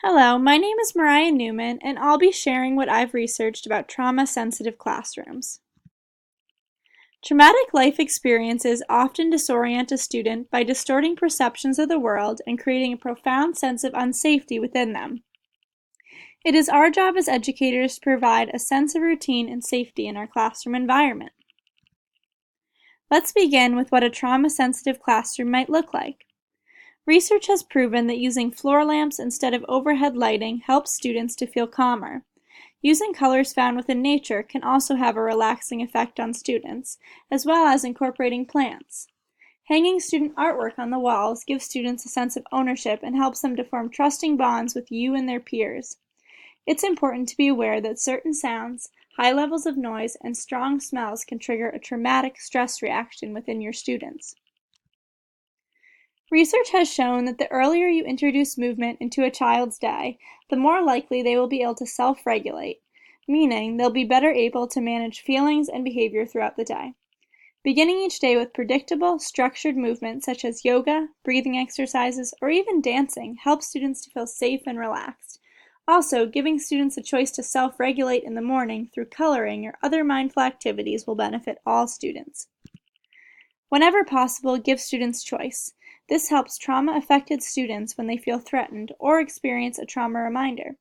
Hello, my name is Mariah Newman, and I'll be sharing what I've researched about trauma-sensitive classrooms. Traumatic life experiences often disorient a student by distorting perceptions of the world and creating a profound sense of unsafety within them. It is our job as educators to provide a sense of routine and safety in our classroom environment. Let's begin with what a trauma-sensitive classroom might look like. Research has proven that using floor lamps instead of overhead lighting helps students to feel calmer. Using colors found within nature can also have a relaxing effect on students, as well as incorporating plants. Hanging student artwork on the walls gives students a sense of ownership and helps them to form trusting bonds with you and their peers. It's important to be aware that certain sounds, high levels of noise, and strong smells can trigger a traumatic stress reaction within your students. Research has shown that the earlier you introduce movement into a child's day, the more likely they will be able to self-regulate, meaning they'll be better able to manage feelings and behavior throughout the day. Beginning each day with predictable, structured movement such as yoga, breathing exercises, or even dancing helps students to feel safe and relaxed. Also, giving students a choice to self-regulate in the morning through coloring or other mindful activities will benefit all students. Whenever possible, give students choice. This helps trauma-affected students when they feel threatened or experience a trauma reminder.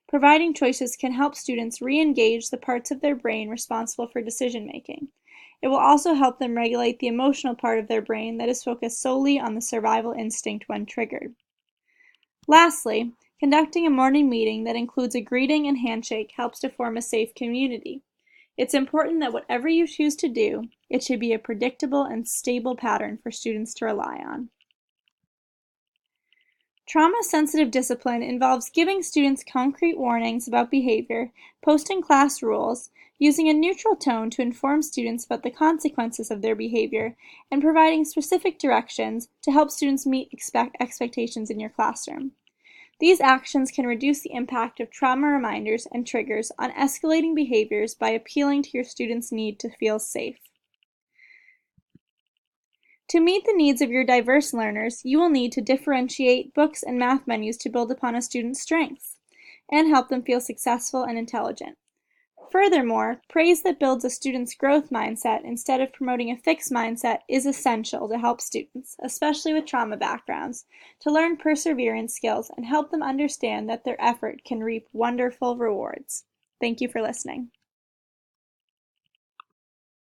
Providing choices can help students re-engage the parts of their brain responsible for decision-making. It will also help them regulate the emotional part of their brain that is focused solely on the survival instinct when triggered. Lastly, conducting a morning meeting that includes a greeting and handshake helps to form a safe community. It's important that whatever you choose to do, it should be a predictable and stable pattern for students to rely on. Trauma-sensitive discipline involves giving students concrete warnings about behavior, posting class rules, using a neutral tone to inform students about the consequences of their behavior, and providing specific directions to help students meet expectations in your classroom. These actions can reduce the impact of trauma reminders and triggers on escalating behaviors by appealing to your students' need to feel safe. To meet the needs of your diverse learners, you will need to differentiate books and math menus to build upon a student's strengths and help them feel successful and intelligent. Furthermore, praise that builds a student's growth mindset instead of promoting a fixed mindset is essential to help students, especially with trauma backgrounds, to learn perseverance skills and help them understand that their effort can reap wonderful rewards. Thank you for listening.